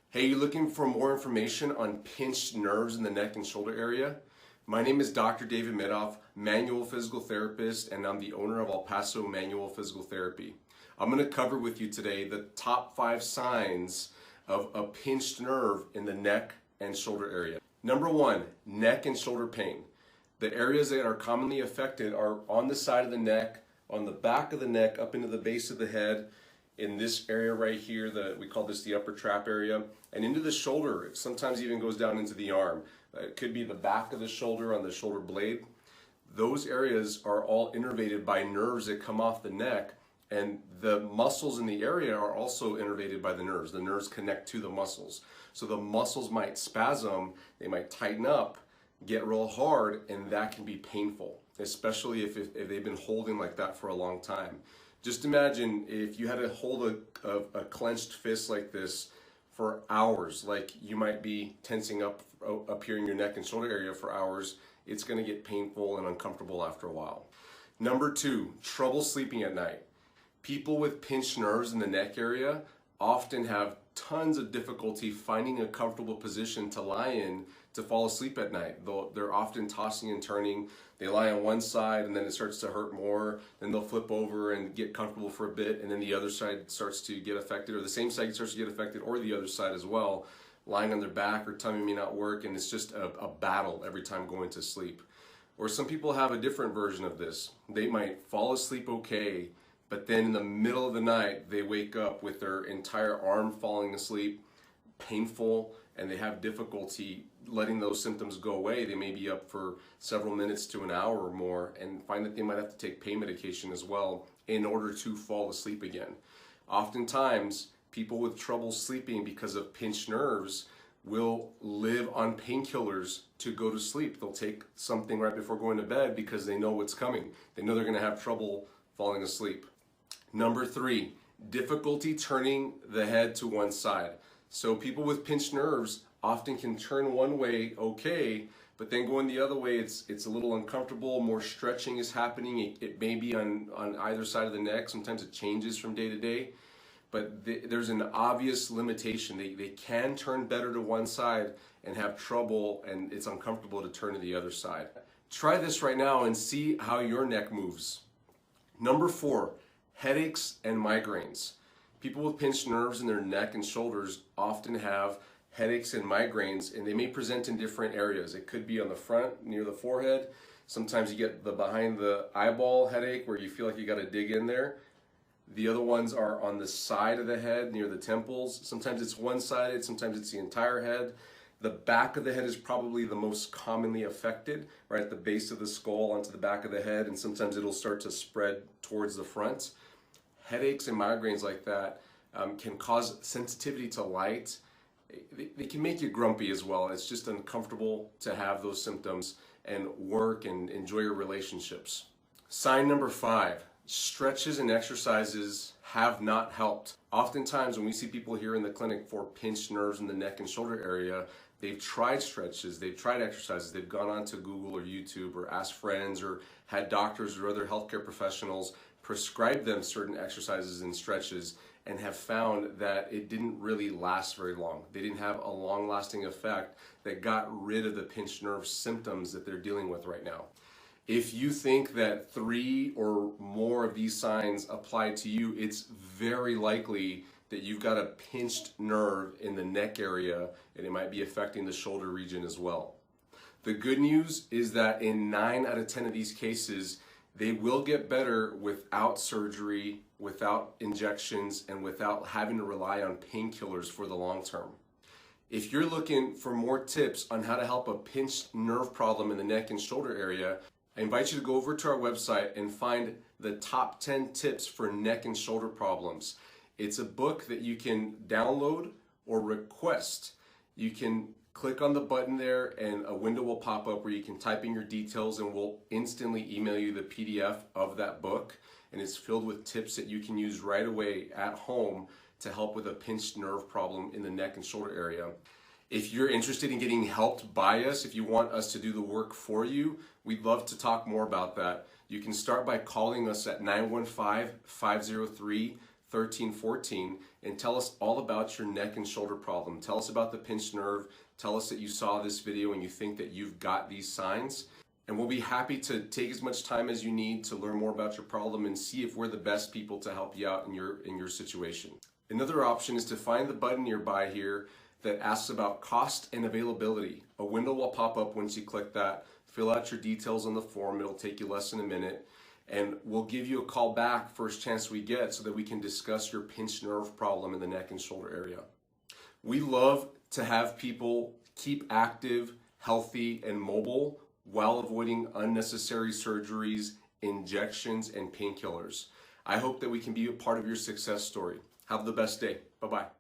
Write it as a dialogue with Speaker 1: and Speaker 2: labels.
Speaker 1: Hey, you looking for more information on pinched nerves in the neck and shoulder area? My name is Dr. David Midoff, manual physical therapist, and I'm the owner of Paso Manual Physical Therapy. I'm going to cover with you today the top 5 signs of a pinched nerve in the neck and shoulder area. Number 1, neck and shoulder pain. The areas that are commonly affected are on the side of the neck, on the back of the neck, up into the base of the head, in this area right here, we call this the upper trap area, and into the shoulder. It sometimes even goes down into the arm. It could be the back of the shoulder on the shoulder blade. Those areas are all innervated by nerves that come off the neck, and the muscles in the area are also innervated by the nerves. The nerves connect to the muscles. So the muscles might spasm, they might tighten up, get real hard, and that can be painful, especially if they've been holding like that for a long time. Just imagine if you had to hold a clenched fist like this for hours, like you might be tensing up here in your neck and shoulder area for hours. It's going to get painful and uncomfortable after a while. Number 2, trouble sleeping at night. People with pinched nerves in the neck area often have tons of difficulty finding a comfortable position to lie in to fall asleep at night. They're often tossing and turning. They lie on one side and then it starts to hurt more. Then they'll flip over and get comfortable for a bit, and then the other side starts to get affected, or the same side starts to get affected, or the other side as well. Lying on their back or tummy may not work, and it's just a battle every time going to sleep. Or some people have a different version of this. They might fall asleep okay, but then in the middle of the night, they wake up with their entire arm falling asleep, painful, and they have difficulty letting those symptoms go away. They may be up for several minutes to an hour or more and find that they might have to take pain medication as well in order to fall asleep again. Oftentimes, people with trouble sleeping because of pinched nerves will live on painkillers to go to sleep. They'll take something right before going to bed because they know what's coming. They know they're going to have trouble falling asleep. Number 3, difficulty turning the head to one side. So people with pinched nerves often can turn one way okay, but then going the other way, it's a little uncomfortable. More stretching is happening. It may be on either side of the neck. Sometimes it changes from day to day, but there's an obvious limitation. They can turn better to one side and have trouble, and it's uncomfortable to turn to the other side. Try this right now and see how your neck moves. Number 4, headaches and migraines. People with pinched nerves in their neck and shoulders often have headaches and migraines, and they may present in different areas. It could be on the front near the forehead. Sometimes you get the behind the eyeball headache where you feel like you got to dig in there. The other ones are on the side of the head near the temples. Sometimes it's one-sided, sometimes it's the entire head. The back of the head is probably the most commonly affected, right at the base of the skull onto the back of the head, and sometimes it'll start to spread towards the front. Headaches and migraines like that can cause sensitivity to light. They can make you grumpy as well. It's just uncomfortable to have those symptoms and work and enjoy your relationships. Sign number 5, stretches and exercises have not helped. Oftentimes when we see people here in the clinic for pinched nerves in the neck and shoulder area, they've tried stretches, they've tried exercises, they've gone on to Google or YouTube or asked friends or had doctors or other healthcare professionals prescribe them certain exercises and stretches, and have found that it didn't really last very long. They didn't have a long-lasting effect that got rid of the pinched nerve symptoms that they're dealing with right now. If you think that 3 or more of these signs apply to you, it's very likely that you've got a pinched nerve in the neck area, and it might be affecting the shoulder region as well. The good news is that in 9 out of 10 of these cases, they will get better without surgery, without injections, and without having to rely on painkillers for the long term. If you're looking for more tips on how to help a pinched nerve problem in the neck and shoulder area, I invite you to go over to our website and find the top 10 tips for neck and shoulder problems. It's a book that you can download or request. You can click on the button there and a window will pop up where you can type in your details, and we'll instantly email you the PDF of that book. And it's filled with tips that you can use right away at home to help with a pinched nerve problem in the neck and shoulder area. If you're interested in getting helped by us, if you want us to do the work for you, we'd love to talk more about that. You can start by calling us at 915-503 13, 14 and tell us all about your neck and shoulder problem. Tell us about the pinched nerve. Tell us that you saw this video and you think that you've got these signs. And we'll be happy to take as much time as you need to learn more about your problem and see if we're the best people to help you out in your situation. Another option is to find the button nearby here that asks about cost and availability. A window will pop up once you click that. Fill out your details on the form. It'll take you less than a minute. And we'll give you a call back first chance we get so that we can discuss your pinched nerve problem in the neck and shoulder area. We love to have people keep active, healthy, and mobile while avoiding unnecessary surgeries, injections, and painkillers. I hope that we can be a part of your success story. Have the best day. Bye-bye.